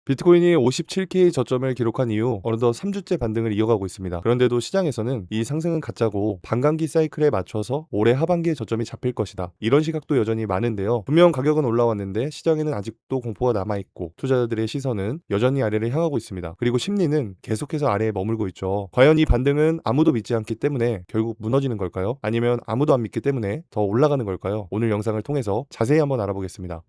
비트코인이 57K 저점을 기록한 이후 어느덧 3주째 반등을 이어가고 있습니다. 그런데도 시장에서는 이 상승은 가짜고 반감기 사이클에 맞춰서 올해 하반기에 저점이 잡힐 것이다, 이런 시각도 여전히 많은데요. 분명 가격은 올라왔는데 시장에는 아직도 공포가 남아있고 투자자들의 시선은 여전히 아래를 향하고 있습니다. 그리고 심리는 계속해서 아래에 머물고 있죠. 과연 이 반등은 아무도 믿지 않기 때문에 결국 무너지는 걸까요? 아니면 아무도 안 믿기 때문에 더 올라가는 걸까요? 오늘 영상을 통해서 자세히 한번 알아보겠습니다.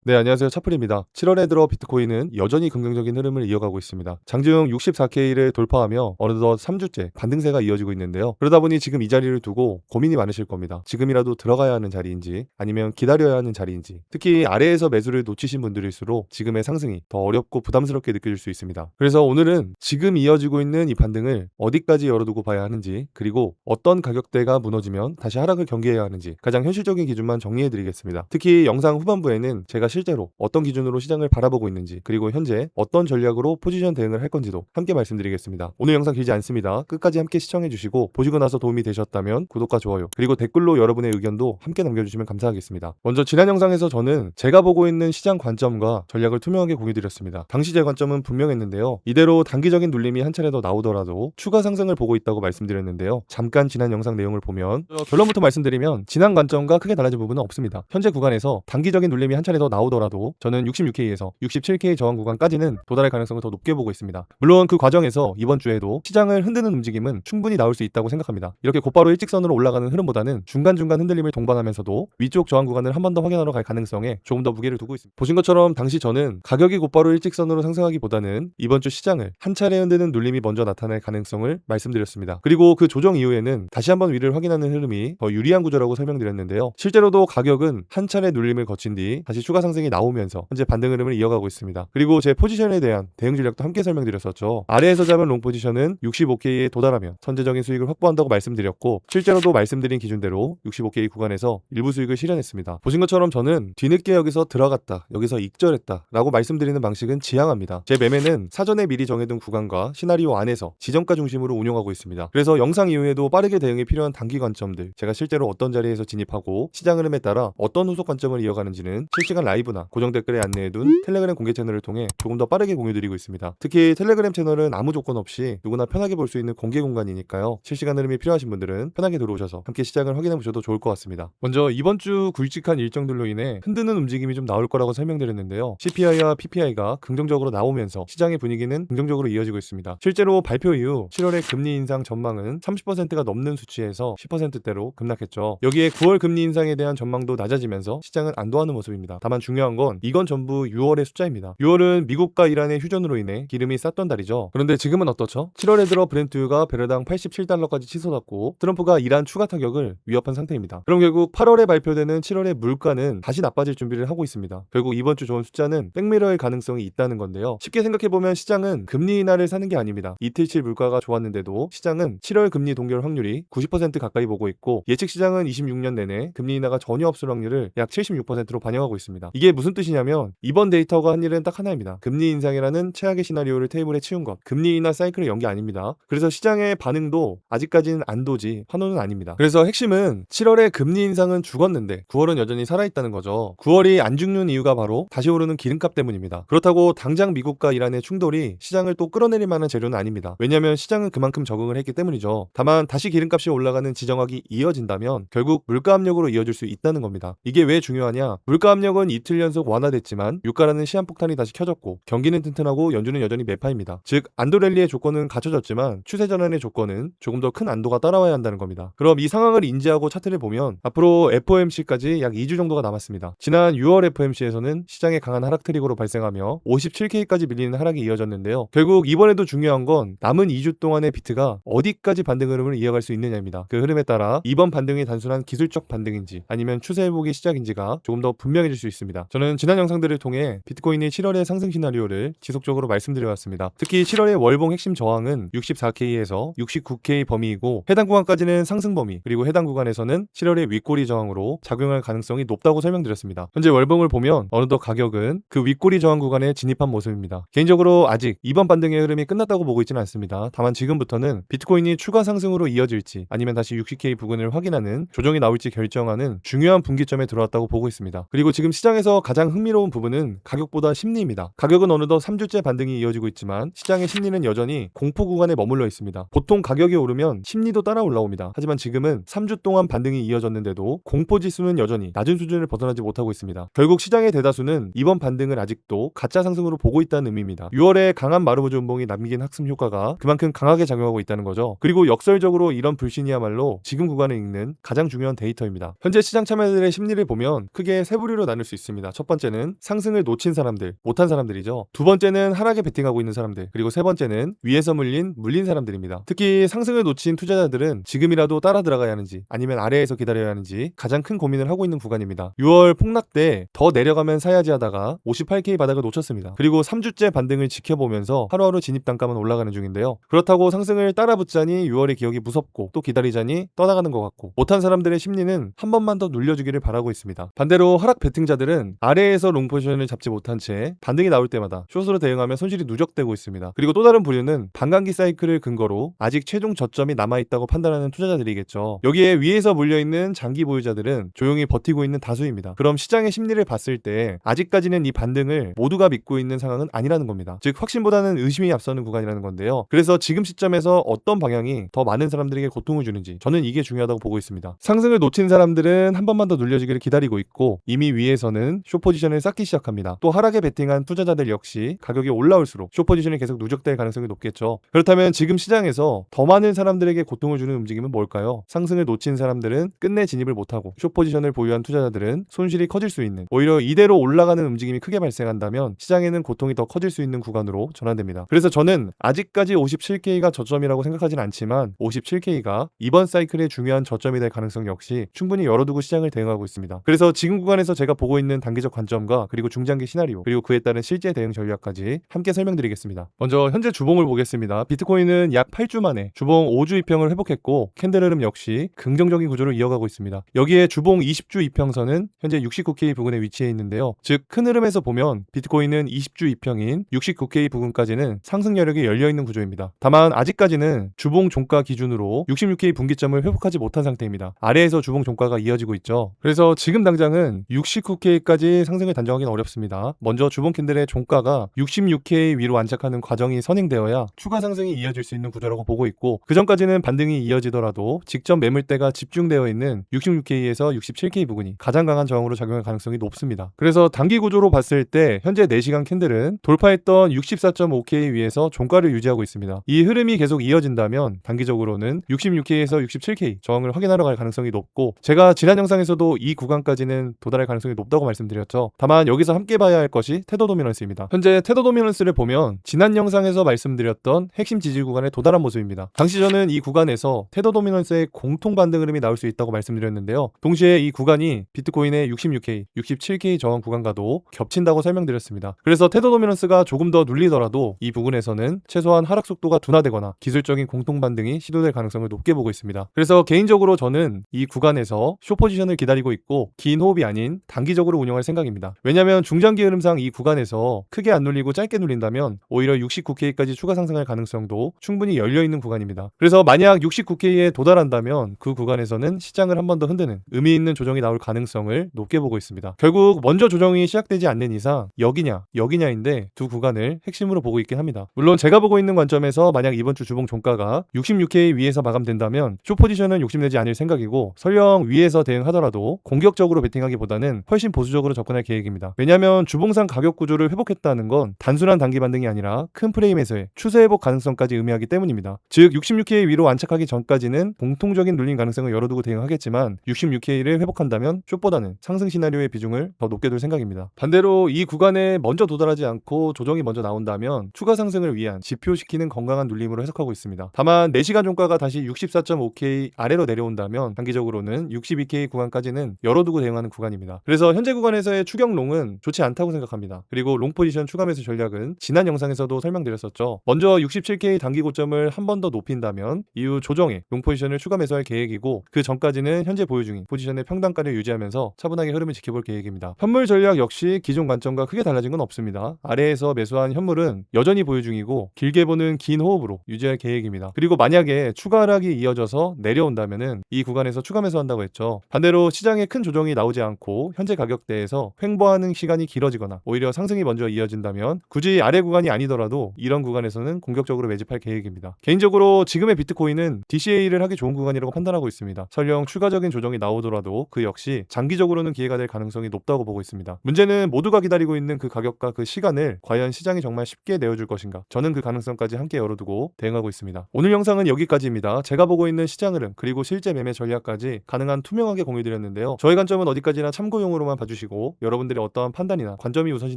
네, 안녕하세요. 차플입니다. 7월에 들어 비트코인은 여전히 긍정적인 흐름을 이어가고 있습니다. 장중 64K를 돌파하며 어느덧 3주째 반등세가 이어지고 있는데요. 그러다 보니 지금 이 자리를 두고 고민이 많으실 겁니다. 지금이라도 들어가야 하는 자리인지 아니면 기다려야 하는 자리인지, 특히 아래에서 매수를 놓치신 분들일수록 지금의 상승이 더 어렵고 부담스럽게 느껴질 수 있습니다. 그래서 오늘은 지금 이어지고 있는 이 반등을 어디까지 열어두고 봐야 하는지, 그리고 어떤 가격대가 무너지면 다시 하락을 경계해야 하는지 가장 현실적인 기준만 정리해드리겠습니다. 특히 영상 후반부에는 제가 실제로 어떤 기준으로 시장을 바라보고 있는지, 그리고 현재 어떤 전략으로 포지션 대응을 할 건지도 함께 말씀드리겠습니다. 오늘 영상 길지 않습니다. 끝까지 함께 시청해주시고 보시고 나서 도움이 되셨다면 구독과 좋아요, 그리고 댓글로 여러분의 의견도 함께 남겨주시면 감사하겠습니다. 먼저 지난 영상에서 저는 제가 보고 있는 시장 관점과 전략을 투명하게 공유드렸습니다. 당시 제 관점은 분명했는데요. 이대로 단기적인 눌림이 한 차례 더 나오더라도 추가 상승을 보고 있다고 말씀드렸는데요. 잠깐 지난 영상 내용을 보면 결론부터 말씀드리면 지난 관점과 크게 달라진 부분은 없습니다. 현재 구간에서 단기적인 눌림이 한 차례 더 나오더라도 저는 66K에서 67K 저항 구간까지는 도달할 가능성을 더 높게 보고 있습니다. 물론 그 과정에서 이번 주에도 시장을 흔드는 움직임은 충분히 나올 수 있다고 생각합니다. 이렇게 곧바로 일직선으로 올라가는 흐름보다는 중간중간 흔들림을 동반하면서도 위쪽 저항 구간을 한 번 더 확인하러 갈 가능성에 조금 더 무게를 두고 있습니다. 보신 것처럼 당시 저는 가격이 곧바로 일직선으로 상승하기보다는 이번 주 시장을 한 차례 흔드는 눌림이 먼저 나타날 가능성을 말씀드렸습니다. 그리고 그 조정 이후에는 다시 한번 위를 확인하는 흐름이 더 유리한 구조라고 설명드렸는데요. 실제로도 가격은 한 차례 눌림을 거친 뒤 다시 추가 상승이 나오면서 현재 반등 흐름을 이어가고 있습니다. 그리고 제 포지션에 대한 대응 전략도 함께 설명드렸었죠. 아래에서 잡은 롱 포지션은 65K에 도달하면 선제적인 수익을 확보한다고 말씀드렸고, 실제로도 말씀드린 기준대로 65K 구간에서 일부 수익을 실현했습니다. 보신 것처럼 저는 뒤늦게 여기서 들어갔다, 여기서 익절했다 라고 말씀드리는 방식은 지향합니다. 제 매매는 사전에 미리 정해둔 구간과 시나리오 안에서 지정가 중심으로 운용하고 있습니다. 그래서 영상 이후에도 빠르게 대응이 필요한 단기 관점들, 제가 실제로 어떤 자리에서 진입하고 시장 흐름에 따라 어떤 후속 관점을 이어가는지는 실시간 라이브나 고정 댓글에 안내해둔 텔레그램 공개 채널을 통해 조금 더 빠르게 공유드리고 있습니다. 특히 텔레그램 채널은 아무 조건 없이 누구나 편하게 볼 수 있는 공개 공간이니까요. 실시간 흐름이 필요하신 분들은 편하게 들어오셔서 함께 시장을 확인해 보셔도 좋을 것 같습니다. 먼저 이번 주 굵직한 일정들로 인해 흔드는 움직임이 좀 나올 거라고 설명드렸는데요. CPI와 PPI가 긍정적으로 나오면서 시장의 분위기는 긍정적으로 이어지고 있습니다. 실제로 발표 이후 7월의 금리 인상 전망은 30%가 넘는 수치에서 10%대로 급락했죠. 여기에 9월 금리 인상에 대한 전망도 낮아지면서 시장은 안도하는 모습입니다. 다만 중요한 건 이건 전부 6월의 숫자입니다. 6월은 미국과 이란의 휴전으로 인해 기름이 쌌던 달이죠. 그런데 지금은 어떻죠? 7월에 들어 브렌트유가 배럴당 87달러까지 치솟았고 트럼프가 이란 추가 타격을 위협한 상태입니다. 그럼 결국 8월에 발표되는 7월의 물가는 다시 나빠질 준비를 하고 있습니다. 결국 이번 주 좋은 숫자는 백미러일 가능성이 있다는 건데요. 쉽게 생각해보면 시장은 금리 인하를 사는 게 아닙니다. 이틀치 물가가 좋았는데도 시장은 7월 금리 동결 확률이 90% 가까이 보고 있고, 예측 시장은 26년 내내 금리 인하가 전혀 없을 확률을 약 76%로 반영하고 있습니다. 이게 무슨 뜻이냐면 이번 데이터가 한 일은 딱 하나입니다. 금리 인상이라는 최악의 시나리오를 테이블에 치운 것, 금리 인하 사이클을 연 게 아닙니다. 그래서 시장의 반응도 아직까지는 안도지 환호는 아닙니다. 그래서 핵심은 7월에 금리 인상은 죽었는데 9월은 여전히 살아있다는 거죠. 9월이 안 죽는 이유가 바로 다시 오르는 기름값 때문입니다. 그렇다고 당장 미국과 이란의 충돌이 시장을 또 끌어내릴 만한 재료는 아닙니다. 왜냐하면 시장은 그만큼 적응을 했기 때문이죠. 다만 다시 기름값이 올라가는 지정학이 이어진다면 결국 물가 압력으로 이어질 수 있다는 겁니다. 이게 왜 중요하냐? 물가 압력은 이틀 연속 완화됐지만 유가라는 시한폭탄이 다시 켜졌고 경기는 튼튼하고 연준은 여전히 매파입니다. 즉 안도랠리의 조건은 갖춰졌지만 추세 전환의 조건은 조금 더 큰 안도가 따라와야 한다는 겁니다. 그럼 이 상황을 인지하고 차트를 보면 앞으로 FOMC까지 약 2주 정도가 남았습니다. 지난 6월 FOMC에서는 시장의 강한 하락 트리거로 발생하며 57K까지 밀리는 하락이 이어졌는데요. 결국 이번에도 중요한 건 남은 2주 동안의 비트가 어디까지 반등 흐름을 이어갈 수 있느냐입니다. 그 흐름에 따라 이번 반등이 단순한 기술적 반등인지 아니면 추세 회복의 시작인지가 조금 더 분명해질 수 있습니다. 저는 지난 영상들을 통해 비트코인이 7월의 상승 시나리오를 지속적으로 말씀드려왔습니다. 특히 7월의 월봉 핵심 저항은 64K에서 69K 범위이고 해당 구간까지는 상승 범위, 그리고 해당 구간에서는 7월의 윗꼬리 저항으로 작용할 가능성이 높다고 설명드렸습니다. 현재 월봉을 보면 어느덧 가격은 그 윗꼬리 저항 구간에 진입한 모습입니다. 개인적으로 아직 이번 반등의 흐름이 끝났다고 보고 있지는 않습니다. 다만 지금부터는 비트코인이 추가 상승으로 이어질지 아니면 다시 60K 부근을 확인하는 조정이 나올지 결정하는 중요한 분기점에 들어왔다고 보고 있습니다. 그리고 지금 시장에서 여기에서 가장 흥미로운 부분은 가격보다 심리입니다. 가격은 어느덧 3주째 반등이 이어지고 있지만 시장의 심리는 여전히 공포 구간에 머물러 있습니다. 보통 가격이 오르면 심리도 따라 올라옵니다. 하지만 지금은 3주 동안 반등이 이어졌는데도 공포 지수는 여전히 낮은 수준을 벗어나지 못하고 있습니다. 결국 시장의 대다수는 이번 반등을 아직도 가짜 상승으로 보고 있다는 의미입니다. 6월에 강한 마르보즈 운봉이 남긴 학습 효과가 그만큼 강하게 작용하고 있다는 거죠. 그리고 역설적으로 이런 불신이야말로 지금 구간에 읽는 가장 중요한 데이터입니다. 현재 시장 참여자들의 심리를 보면 크게 세 부류로 나눌 수 있습니다. 첫 번째는 상승을 놓친 사람들, 못한 사람들이죠. 두 번째는 하락에 베팅하고 있는 사람들, 그리고 세 번째는 위에서 물린 사람들입니다. 특히 상승을 놓친 투자자들은 지금이라도 따라 들어가야 하는지 아니면 아래에서 기다려야 하는지 가장 큰 고민을 하고 있는 구간입니다. 6월 폭락 때 더 내려가면 사야지 하다가 58K 바닥을 놓쳤습니다. 그리고 3주째 반등을 지켜보면서 하루하루 진입 단가만 올라가는 중인데요. 그렇다고 상승을 따라 붙자니 6월의 기억이 무섭고 또 기다리자니 떠나가는 것 같고, 못한 사람들의 심리는 한 번만 더 눌려주기를 바라고 있습니다. 반대로 하락 베팅자들은 아래에서 롱 포지션을 잡지 못한 채 반등이 나올 때마다 숏으로 대응하며 손실이 누적되고 있습니다. 그리고 또 다른 부류는 반감기 사이클을 근거로 아직 최종 저점이 남아있다고 판단하는 투자자들이겠죠. 여기에 위에서 물려있는 장기 보유자들은 조용히 버티고 있는 다수입니다. 그럼 시장의 심리를 봤을 때 아직까지는 이 반등을 모두가 믿고 있는 상황은 아니라는 겁니다. 즉 확신보다는 의심이 앞서는 구간이라는 건데요. 그래서 지금 시점에서 어떤 방향이 더 많은 사람들에게 고통을 주는지 저는 이게 중요하다고 보고 있습니다. 상승을 놓친 사람들은 한 번만 더 눌려주기를 기다리고 있고, 이미 위에서는 숏 포지션을 쌓기 시작합니다. 또 하락에 베팅한 투자자들 역시 가격이 올라올수록 숏 포지션이 계속 누적될 가능성이 높겠죠. 그렇다면 지금 시장에서 더 많은 사람들에게 고통을 주는 움직임은 뭘까요? 상승을 놓친 사람들은 끝내 진입을 못하고 숏 포지션을 보유한 투자자들은 손실이 커질 수 있는, 오히려 이대로 올라가는 움직임이 크게 발생한다면 시장에는 고통이 더 커질 수 있는 구간으로 전환됩니다. 그래서 저는 아직까지 57K가 저점이라고 생각하진 않지만 57K가 이번 사이클의 중요한 저점이 될 가능성 역시 충분히 열어두고 시장을 대응하고 있습니다. 그래서 지금 구간에서 제가 보고 있는 단기적 관점과 그리고 중장기 시나리오, 그리고 그에 따른 실제 대응 전략까지 함께 설명드리겠습니다. 먼저 현재 주봉을 보겠습니다. 비트코인은 약 8주 만에 주봉 5주 이평을 회복했고, 캔들 흐름 역시 긍정적인 구조를 이어가고 있습니다. 여기에 주봉 20주 이평선은 현재 69K 부근에 위치해 있는데요. 즉 큰 흐름에서 보면 비트코인은 20주 이평인 69K 부근까지는 상승 여력이 열려있는 구조입니다. 다만 아직까지는 주봉 종가 기준으로 66K 분기점을 회복하지 못한 상태입니다. 아래에서 주봉 종가가 이어지고 있죠. 그래서 지금 당장은 69K까지 상승을 단정하기는 어렵습니다. 먼저 주봉 캔들의 종가가 66K 위로 안착하는 과정이 선행되어야 추가 상승이 이어질 수 있는 구조라고 보고 있고, 그 전까지는 반등이 이어지더라도 직전 매물대가 집중되어 있는 66K에서 67K 부근이 가장 강한 저항으로 작용할 가능성이 높습니다. 그래서 단기 구조로 봤을 때 현재 4시간 캔들은 돌파했던 64.5K 위에서 종가를 유지하고 있습니다. 이 흐름이 계속 이어진다면 단기적으로는 66K에서 67K 저항을 확인하러 갈 가능성이 높고, 제가 지난 영상에서도 이 구간까지는 도달할 가능성이 높다고 말씀드렸죠. 다만 여기서 함께 봐야 할 것이 테더 도미넌스입니다. 현재 테더 도미넌스를 보면 지난 영상에서 말씀드렸던 핵심 지지 구간에 도달한 모습입니다. 당시 저는 이 구간에서 테더 도미넌스의 공통 반등 흐름이 나올 수 있다고 말씀드렸는데요. 동시에 이 구간이 비트코인의 66K, 67K 저항 구간과도 겹친다고 설명드렸습니다. 그래서 테더 도미넌스가 조금 더 눌리더라도 이 부분에서는 최소한 하락 속도가 둔화되거나 기술적인 공통 반등이 시도될 가능성을 높게 보고 있습니다. 그래서 개인적으로 저는 이 구간에서 숏 포지션을 기다리고 있고 긴 호흡이 아닌 단기적으로 운영할 생각입니다. 왜냐하면 중장기 흐름상 이 구간에서 크게 안 눌리고 짧게 눌린다면 오히려 69K까지 추가 상승할 가능성도 충분히 열려있는 구간입니다. 그래서 만약 69K에 도달한다면 그 구간에서는 시장을 한 번 더 흔드는 의미 있는 조정이 나올 가능성을 높게 보고 있습니다. 결국 먼저 조정이 시작되지 않는 이상 여기냐인데 두 구간을 핵심으로 보고 있긴 합니다. 물론 제가 보고 있는 관점에서 만약 이번 주 주봉 종가가 66K 위에서 마감된다면 숏 포지션은 욕심내지 않을 생각이고, 설령 위에서 대응하더라도 공격적으로 베팅하기보다는 훨씬 보수적으로 접근할 계획입니다. 왜냐하면 주봉상 가격 구조를 회복했다는 건 단순한 단기 반등이 아니라 큰 프레임에서의 추세 회복 가능성까지 의미하기 때문입니다. 즉 66K 위로 안착하기 전까지는 공통적인 눌림 가능성을 열어두고 대응하겠지만 66K를 회복한다면 숏보다는 상승 시나리오의 비중을 더 높게 둘 생각입니다. 반대로 이 구간에 먼저 도달하지 않고 조정이 먼저 나온다면 추가 상승을 위한 지표시키는 건강한 눌림으로 해석하고 있습니다. 다만 4시간 종가가 다시 64.5K 아래로 내려온다면 단기적으로는 62K 구간까지는 열어두고 대응하는 구간입니다. 그래서 현재 구간에서의 추격롱은 좋지 않다고 생각합니다. 그리고 롱 포지션 추가 매수 전략은 지난 영상에서도 설명드렸었죠. 먼저 67K 단기 고점을 한 번 더 높인다면 이후 조정에 롱 포지션을 추가 매수할 계획이고, 그 전까지는 현재 보유 중인 포지션의 평단가를 유지하면서 차분하게 흐름을 지켜볼 계획입니다. 현물 전략 역시 기존 관점과 크게 달라진 건 없습니다. 아래에서 매수한 현물은 여전히 보유 중이고 길게 보는 긴 호흡으로 유지할 계획입니다. 그리고 만약에 추가 하락이 이어져서 내려온다면은 이 구간에서 추가 매수한다고 했죠. 반대로 시장에 큰 조정이 나오지 않고 현재 가격 가격대에서 횡보하는 시간이 길어지거나 오히려 상승이 먼저 이어진다면 굳이 아래 구간이 아니더라도 이런 구간에서는 공격적으로 매집할 계획입니다. 개인적으로 지금의 비트코인은 DCA를 하기 좋은 구간이라고 판단하고 있습니다. 설령 추가적인 조정이 나오더라도 그 역시 장기적으로는 기회가 될 가능성이 높다고 보고 있습니다. 문제는 모두가 기다리고 있는 그 가격과 그 시간을 과연 시장이 정말 쉽게 내어줄 것인가? 저는 그 가능성까지 함께 열어두고 대응하고 있습니다. 오늘 영상은 여기까지입니다. 제가 보고 있는 시장 흐름 그리고 실제 매매 전략까지 가능한 투명하게 공유드렸는데요. 저의 관점은 어디까지나 참고용으로만 봐주시고 여러분들의 어떠한 판단이나 관점이 우선시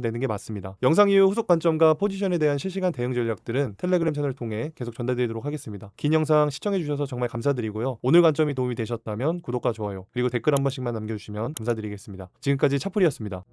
되는 게 맞습니다. 영상 이후 후속 관점과 포지션에 대한 실시간 대응 전략들은 텔레그램 채널을 통해 계속 전달드리도록 하겠습니다. 긴 영상 시청해주셔서 정말 감사드리고요. 오늘 관점이 도움이 되셨다면 구독과 좋아요 그리고 댓글 한 번씩만 남겨주시면 감사드리겠습니다. 지금까지 차풀이었습니다.